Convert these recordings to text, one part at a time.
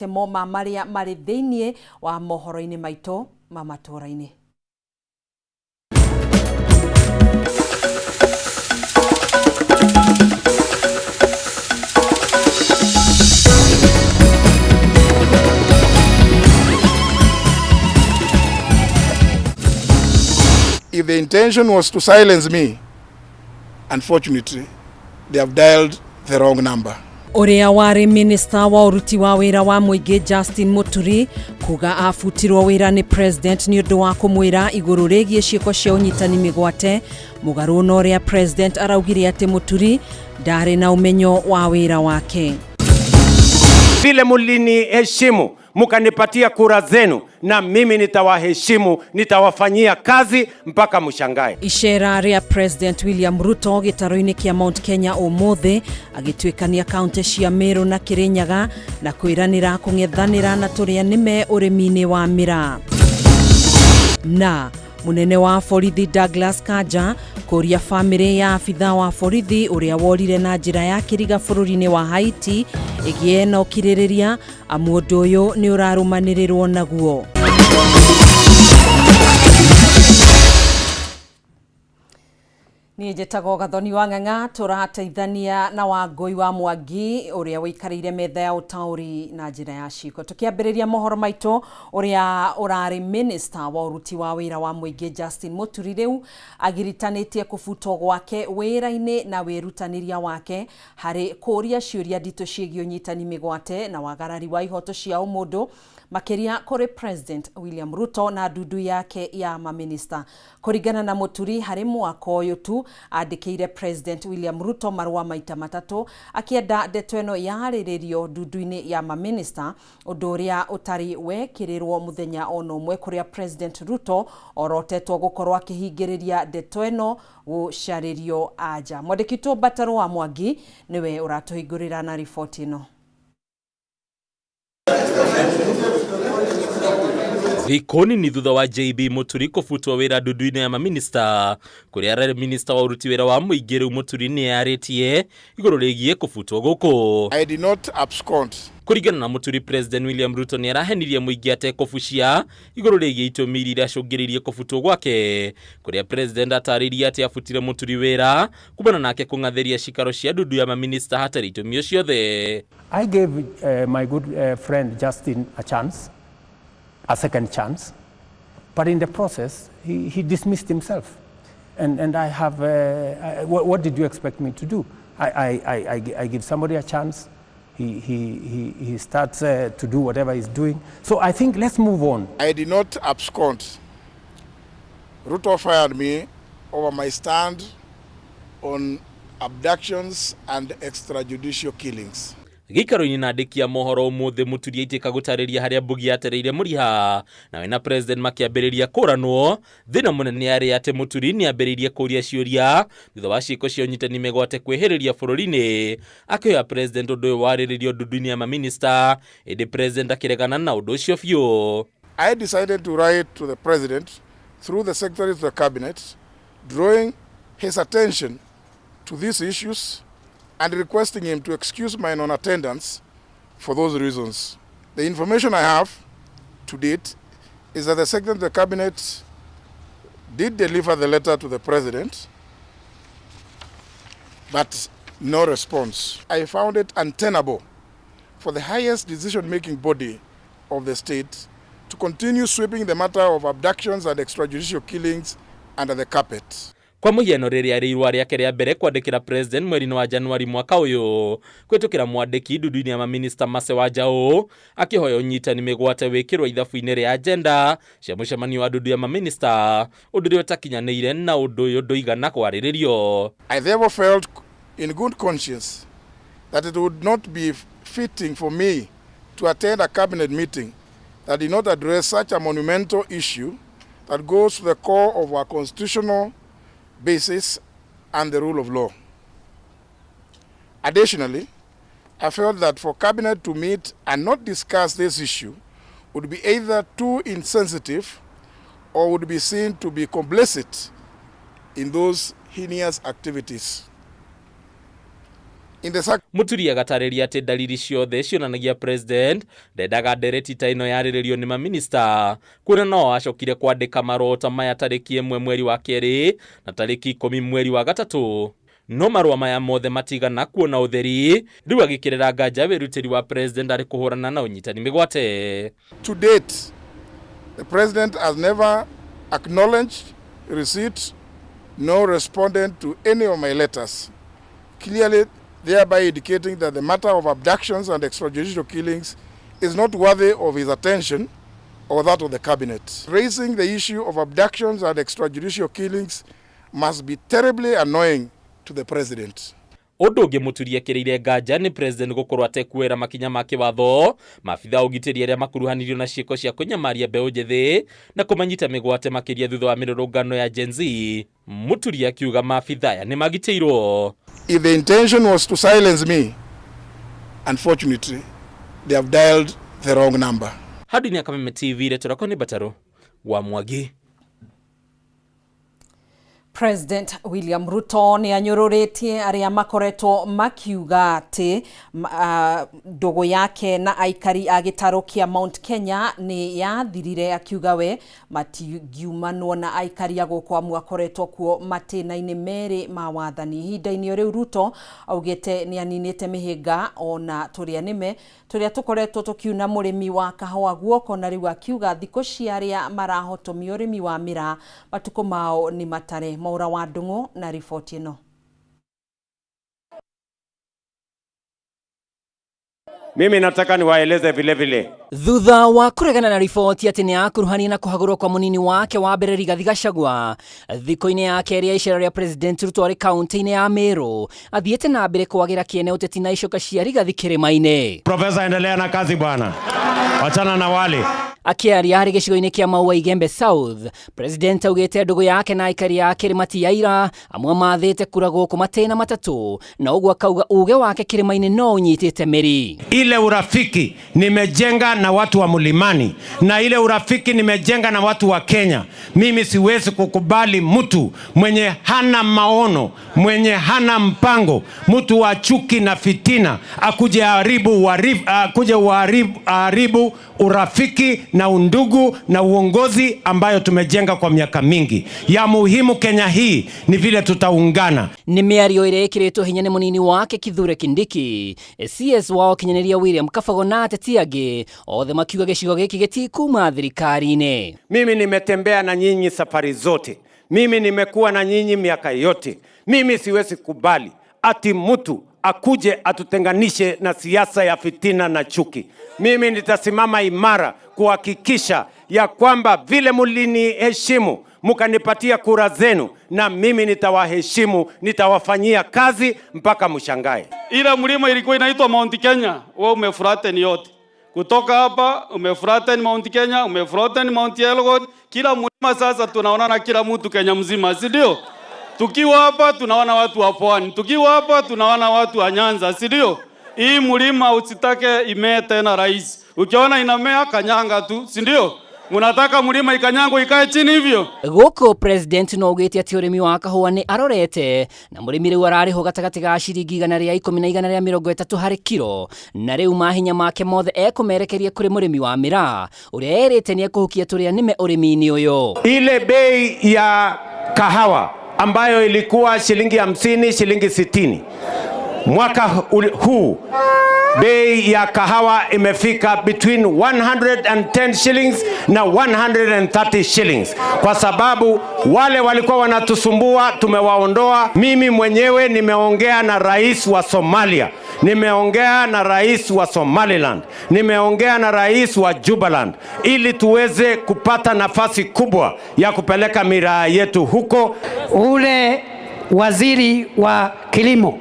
temo maria mari thiini wa mohoro-ini maito ma matura-ini. If the intention was to silence me, unfortunately, they have dialed the wrong number. Uria wari minister wa uruti wa wira wa muingi Justin Muturi kuga afutirwo wira ni president ni undu wa kumwira iguru rigie ciiko cia unyitani migwate mugaru no ria president araugire ati Muturi ndari na umenyo wa wira wake. Vile mulini heshimu mukanipatia kura zenu na mimi nitawaheshimu, nitawafanyia kazi mpaka mshangae. Ishera ria President William Ruto gitaro-ini kia Mount Kenya umuthi agitwikania kaunti cia Meru na Kirinyaga na kwiranira kung'ethanira na turia nime urimi-ini wa mira. Na munene wa borithi Douglas Kanja kuria family ya afitha wa borithi uria worire na njira ya kiriga bururi-ini wa Haiti igie no kiririria amu undu uyu ni urarumanirirwo naguo. Ni njetago Gathoni wa Ng'ang'a turateithania na Wangui wa Mwangi uria wikarire metha ya utauri na njira ya ciko. Tukiambiriria mohoro maito uria urari minister wa uruti wa wira wa muingi Justin Muturi riu agiritanĩtie kũbutwo gwake wĩra-inĩ na wĩrutaniria wake hari kũria ciũria nditũ ciĩgiĩ ũnyitani mĩgwate na wagarari wa ihoto cia ũmũndũ makiria kuri President William Ruto na ndudu yake ya maminista. Kuringana na Muturi hari mwaka uyu tu andikire President William Ruto marua maita matatu akienda ndeto ĩno yarĩrĩrio ndudu-ini ya maminista undu uria utari wekirirwo muthenya ono umwe kuria President Ruto orotetwo gukorwo akihingĩrĩria ndeto ĩno gucaririo aja. Mwandĩki Bataro wa Mwangi niwe uratuhingũrĩra na riboti ĩno. Ikoni ni thutha wa JB Muturi kũbutwo wĩra ndudu-ini ya maminista kuria arĩ minister wa uruti wĩra wa muingi riu Muturi ni yarĩtie igũrũ rĩgiĩ kũbutwo gũkũ. I did not abscond. Kuringana na Muturi, President William Ruto ni arahenirie muingi atekũbucia igũrũ rĩgiĩ itũmi iria icũngĩrĩirie kũbutwo gwake kuria President ataririe ati afutire Muturi wĩra kumana nake kũng'athĩria cikaro cia ndudu ya maminista hatarĩ itũmi o ciothe. I gave my good friend Justin a second chance, but in the process he dismissed himself, and I have what did you expect me to do? I give somebody a chance, he starts to do whatever he's doing, so I think let's move on. I did not abscond. Ruto fired me over my stand on abductions and extrajudicial killings. Gikaro-ini na ndikia mohoro umuthi Muturi aitika gutariria haria mbugi yatereire muriha na wena President makiambiriria kuranwo thina munene ari ati Muturi ni ambiririe kuria ciuria thutha wa ciiko cia unyitani migwate kwihiriria bururi-ini akioya President undu uyu wariririo ndudu-ini ya maminista indi President akiregana na undu ucio biu. I decided to write to the President through the Secretary of the Cabinet drawing his attention to these issues and requesting him to excuse my non-attendance for those reasons. The information I have to date is that the Secretary of the Cabinet did deliver the letter to the President, but no response. I found it untenable for the highest decision-making body of the state to continue sweeping the matter of abductions and extrajudicial killings under the carpet. Kwa muhiano riria riirwa riake ria mbere kwandikira President mweri-ini wa Januari mwaka uyu kwitukira mwandiki ndudu-ini ya maminista Mase wa Njau akihoya unyitani migwate wikirwo ithabu-ini ria agenda cia mucemanio wa ndudu ya maminista undu ria utakinyanĩire na undu uyu nduigana kwarĩrĩrio. I therefore felt in good conscience that it would not be fitting for me to attend a cabinet meeting that did not address such a monumental issue that goes to the core of our constitutional basis and the rule of law. Additionally, I felt that for Cabinet to meet and not discuss this issue would be either too insensitive or would be seen to be complicit in those heinous activities. Muturi agatariria ati dalili ciothe cionanagia president ndendaga ndereti ta ino yarĩrĩrio nĩ maminista kuona no acokire kwandĩka marũa ta maya tarĩki 1 mweri wa kerĩ na tarĩki 10 mweri wa gatatũ. No marũa maya mothe matigana kuona ũtheri rĩu agĩkĩrĩra nganja wĩrutĩri wa president arĩ kũhũrana na ũnyitani mĩgwate. To date, the president has never acknowledged receipt nor responded to any of my letters, clearly thereby indicating that the matter of abductions and extrajudicial killings is not worthy of his attention or that of the cabinet. Raising the issue of abductions and extrajudicial killings must be terribly annoying to the president. Ũndũ ũngĩ Muturi ekĩrĩire nganja nĩ president gũkorwo atekuoera makinya ma kĩwatho maabitha ũgitĩri arĩa makuruhanirio na ciĩko cia kũnyamaria mbeũ njĩthĩ na kũmanyita mĩgwate makĩria thutha wa mĩrũrũngano ya Gen Z. Muturi akiuga maabitha aya nĩ magitĩirwo. If the intention was to silence me, unfortunately, they have dialed the wrong number. Hadi ni Kameme TV retorako ni Bataro wa Mwangi. President William Ruto ni anyũrũrĩtie arĩa makoretwo makiuga atĩ ndogo yake na aikari a gĩtarũ kĩa Mount Kenya ni yathirire, akiuga we matingiumanwo na aikari a gũkũ amwe akoretwo kuo matĩna-inĩ merĩ ma wathani. Ihinda-inĩ rĩu Ruto augĩte ni aninĩte mĩhĩnga ona tũrĩa nĩme tũrĩa tũkoretwo tũkiuna mũrĩmi wa kahũa guoko, na rĩu akiuga thikũ cia arĩa marahotomia ũrĩmi wa mĩraa matukũ mao ni matare. Maura wa Ndung'u na ripoti ĩno. Mimi nataka niwaeleze vile vile. Thutha wa kuregana na ripoti ati ni akuruhania na kuhagũrwo kwa munini wake wa mbere Rigathi Gachagua thikũ-inĩ ya kerĩ ya icera rĩa President Ruto arĩ kaunti-inĩ ya Meru, athiĩte na mbere kwagĩra kĩene ũteti na icoka cia Rigathi kĩrĩma-inĩ. Profesa, endelea na kazi bwana. Wachana na wale. Akiaria harĩ gĩcigo-inĩ kĩa Maua Igembe South, President augĩte ndũgũ yake na aikari ya kĩrĩma ti yaira, amwe mathĩte kura gũkũ matĩna matatũ, na ũguo akauga uge wake kĩrĩma-inĩ no ũnyitĩte mĩri. Ile urafiki nimejenga na watu wa mlimani na ile urafiki nimejenga na watu wa Kenya. Mimi siwezi kukubali mtu mwenye hana maono, mwenye hana mpango, mtu wa chuki na fitina akuje haribu urafiki na undugu na uongozi ambayo tumejenga kwa miaka mingi. Ya muhimu Kenya hii ni vile tutaungana. Ni mĩario ĩrĩa ĩkĩrĩtwo hinya nĩ mũnini wake Kithure Kindiki, CS wao kinyanĩria William Kabago na ateti angĩ othe makiuga gĩcigo gĩkĩ gĩtikuma thirikari-inĩ. Mimi nimetembea na nyinyi safari zote, mimi nimekuwa na nyinyi miaka yote. Mimi siwezi kubali ati mtu akuje atutenganishe na siasa ya fitina na chuki. Mimi nitasimama imara kuhakikisha ya kwamba vile mliniheshimu mkanipatia kura zenu, na mimi nitawaheshimu, nitawafanyia kazi mpaka mshangae. Ile mlima ilikuwa inaitwa Mount Kenya, wewe umefuraten yote. Kutoka hapa umefuraten Mount Kenya, umefuraten Mount Elgon, kila mlima sasa tunaona kila mtu Kenya mzima, si ndio? Tukiwa hapa tunaona watu wa Pwani, tukiwa hapa tunaona watu wa Nyanza, si ndio? Hii mlima usitake imee tena rais. Ukiona inamea kanyanga tu, si ndio? Munataka mlima ikanyango ikae chini hivyo? Gũkũ President no ugĩte atĩ ũrĩmi wa kahũa nĩ arorete, na mũrĩmi rĩu ararĩho gatagatĩ ga ciringi 100 na 130 harĩ kilo, na rĩu mahinya make mothe ekũmerekeria kũrĩ mũrĩmi wa mĩraa ũrĩa erĩte nĩ ekũhukia tũrĩa nĩme ũrĩmi-inĩ ũyũ. Ile bei ya kahawa ambayo ilikuwa shilingi 50, shilingi 60, mwaka huu bei ya kahawa imefika between 110 shillings na 130 shillings, kwa sababu wale walikuwa wanatusumbua tumewaondoa. Mimi mwenyewe nimeongea na rais wa Somalia, nimeongea na rais wa Somaliland, nimeongea na rais wa Jubaland ili tuweze kupata nafasi kubwa ya kupeleka miraa yetu huko. Ule waziri wa kilimo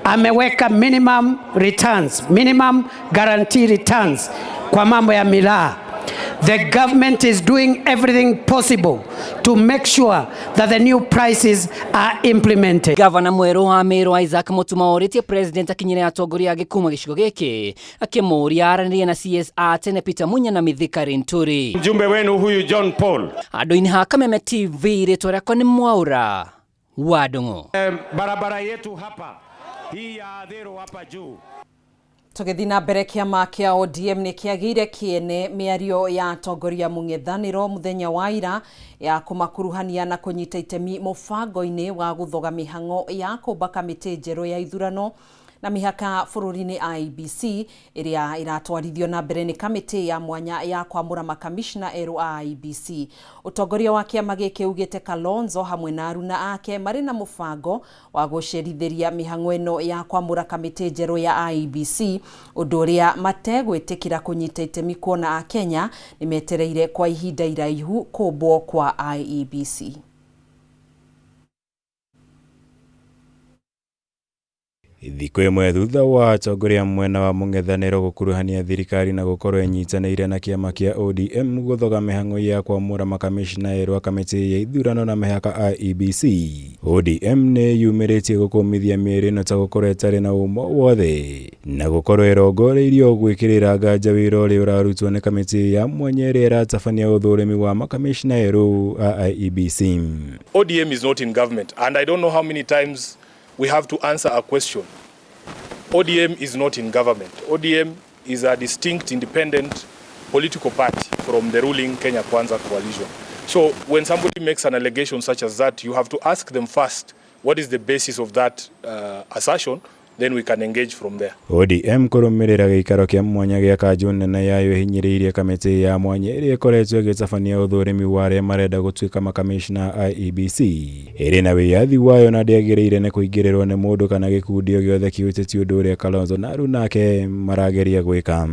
ameweka minimum returns, minimum guarantee returns kwa mambo ya miraa. The government is doing everything possible to make sure that the new prices are implemented. Gavana mwerũ wa Meru Isaac Mutuma orĩtie President akinyĩra atongoria angĩ kuma gĩcigo gĩkĩ, akĩmũria aranĩrie na CS a tene Peter Munya na Mithika Linturi. Mjumbe wenu huyu John Paul. Handũ-inĩ ha Kameme TV rĩtwa rĩakwa nĩ Mwaura wa Ndung'u. Barabara yetu hapa hii ya thero hapa juu. Tugithi na mbere kiama kia ODM ni kiagire kiene miario ya atongoria mung'ethaniro muthenya wa ira ya kumakuruhania na kunyita itemi mubango-ini wa guthoga mihango ya kumba kamiti njeru ya ithurano na mihaka bururi-ini IEBC iria iratwarithio na mbere ni kamiti ya mwanya ya kwamura makamishna eru a IEBC. Utongoria wa kiama giki ugite Kalonzo hamwe na aruna ake mari na mubango wa gucerithiria mihango eno ya kwamura kamiti njeru ya IEBC, undu uria mategwitikira kunyita itemi kuona Akenya nimetereire kwa ihinda iraihu kumbwo kwa IEBC. Thikũ ĩmwe thutha wa atongoria mwena wa mũng'ethanĩro gũkuruhania thirikari na gũkorwo ĩnyitanĩire na kĩama kĩa ODM gũthoga mĩhang'o ya kwamũra makamishna erũ a kamĩtĩ ya ithurano na mĩhaka IEBC, ODM nĩ yumĩrĩtie gũkũmithia mĩĩrĩ ĩno ta gũkorwo ĩtarĩ na ũma wothe na gũkorwo ĩrongoreirio gwĩkĩrĩra nganja wĩra ũrĩa ũrarutwo nĩ kamĩtĩ ya mwanya ĩrĩa ĩratabania ũthũrimi wa makamishna erũ a IEBC. ODM is not in government, and I don't know how many times we have to answer a question. ODM is not in government. ODM is a distinct independent political party from the ruling Kenya Kwanza coalition. So when somebody makes an allegation such as that, you have to ask them first, what is the basis of that assertion? Then we can engage from there. ODM kũrũmĩrĩra gĩikaro kĩa mwanya gĩa kanjũ nene yayo ĩhinyĩrĩirie kamĩtĩ ya mwanya ĩrĩa ĩkoretwo ĩgĩtabania ũthũrimi wa arĩa marenda gũtuĩka makamishna IEBC. Ĩrĩ na wĩyathi wayo na ndĩagĩrĩire nĩ kũingĩrĩrwo nĩ mũndũ kana gĩkundi o gĩothe kĩũteti ũndũ ũrĩa Kalonzo na aruna ake marageria gwĩka.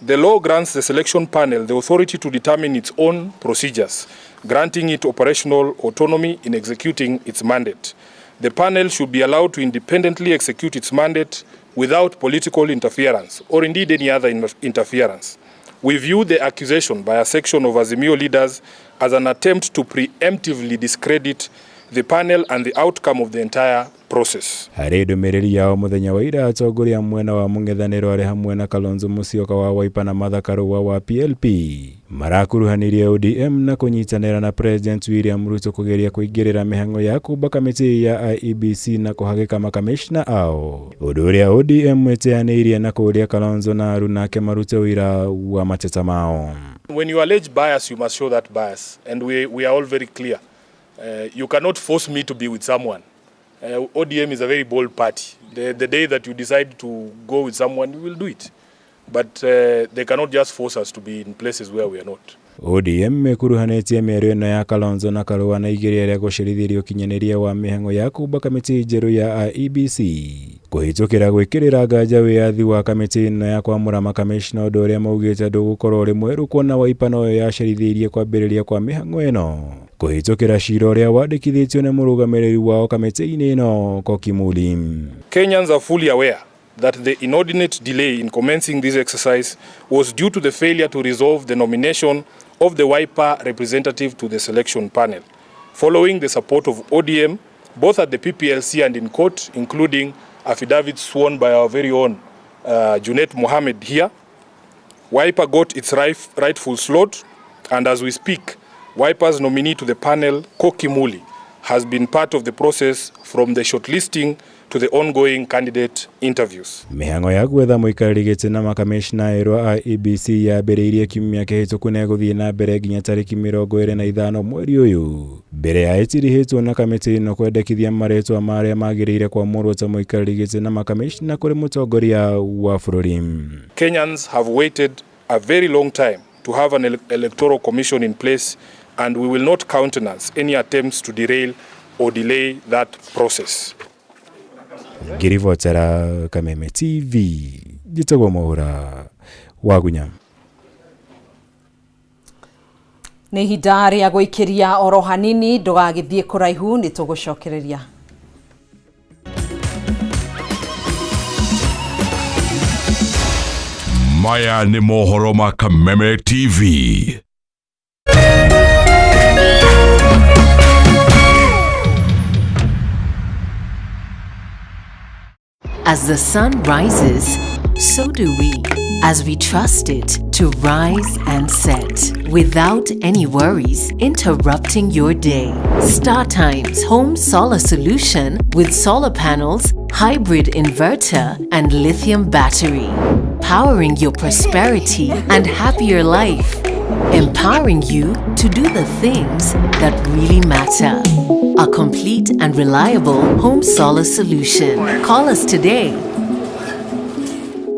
The law grants the selection panel the authority to determine its own procedures, granting it operational autonomy in executing its mandate. The panel should be allowed to independently execute its mandate without political interference or indeed any other interference. We view the accusation by a section of Azimio leaders as an attempt to preemptively discredit the panel and the outcome of the entire process. Harĩ ndũmĩrĩri yao mũthenya wa ira atongoria mwena wa mũng'ethanĩro arĩ hamwe na Kalonzo Musyoka wa Wiper na Martha Karũa wa PLP marakuruhanirie ODM na kũnyitanĩra na President William Ruto kũgeria kũingĩrĩra mĩhang'o ya kumba kamĩtĩ ya IEBC na kũhagĩka makamishna ao, ũndũ ũrĩa ODM ĩteanĩirie na kũũria Kalonzo na aruna ake marute wĩra wa mateta mao. When you allege bias, you must show that bias, and we are all very clear. You cannot force me to be with someone. ODM is a very bold party. The day that you decide to go with someone, you will do it. But they cannot just force us to be in places where we are not. ODM mekuruhanĩtie mĩario ĩno ya Kalonzo na Karũa na igeria rĩa gũcerithĩria ũkinyanĩria wa mĩhang'o ya kumba kamĩtĩ njerũ ya IEBC kũhĩtũkĩra gwĩkĩrĩra nganja wĩyathi wa kamĩtĩ ĩno ya kwamũra makamishna, ũndũ ũrĩa maugĩte ndũgũkorwo ũrĩ mwerũ kuona Wiper noyo yacerithĩirie kwambĩrĩria kwa mĩhang'o ĩno kũhĩtũkĩra cira ũrĩa wandĩkithĩtio nĩ mũrũgamĩrĩri wao kamĩtĩ-inĩ ĩno Kokimuli. Kenyans are fully aware that the inordinate delay in commencing this exercise was due to the failure to resolve the nomination of the Wiper representative to the selection panel. Following the support of ODM, both at the PPLC and in court, including affidavits sworn by our very own Junet Mohammed here, Wiper got its rightful slot, and as we speak, Wiper's nominee to the panel, Kokimuli, has been part of the process from the shortlisting to the ongoing candidate interviews. Mĩhang'o ya gwetha mũikarĩri gĩtĩ na makamishna erũ a IEBC yambĩrĩirie kiumia kĩhĩtũku na gũthiĩ na mbere nginya tarĩki 25 mweri ũyũ, mbere ya ĩtirihĩtwo na kamĩtĩ ĩno kwendekithia marĩtwa marĩa magĩrĩire kwamũrwo ta mũikarĩri gĩtĩ na makamishna kũrĩ mũtongoria wa bũrũri. Kenyans have waited a very long time to have an electoral commission in place, and we will not countenance any attempts to derail or delay that process. Ngirivotera Kameme TV, jitagwo Mwaura Wagunya. Nĩ ihinda rĩa gũikĩria oro hanini, ndũgagĩthiĩ kũraihu, nĩ tũgũcokereria. Maya nĩ mohoro ma Kameme TV. As the sun rises, so do we, as we trust it to rise and set without any worries interrupting your day. StarTime's home solar solution with solar panels, hybrid inverter, and lithium battery, powering your prosperity and happier life, empowering you to do the things that really matter. A complete and reliable home solar solution. Call us today.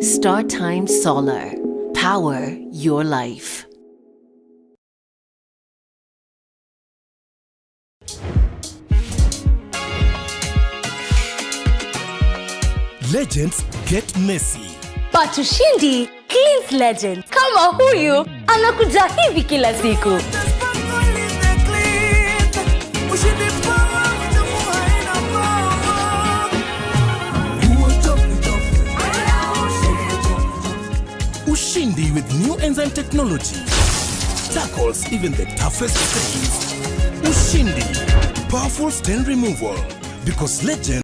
StarTime Solar. Power your life. Legends get messy. But ushindi cleans legend. Kama huyu anakuja hivi kila siku. Ushindi with new enzyme technology tackles even the toughest stains. Ushindi, powerful stain removal, because Legend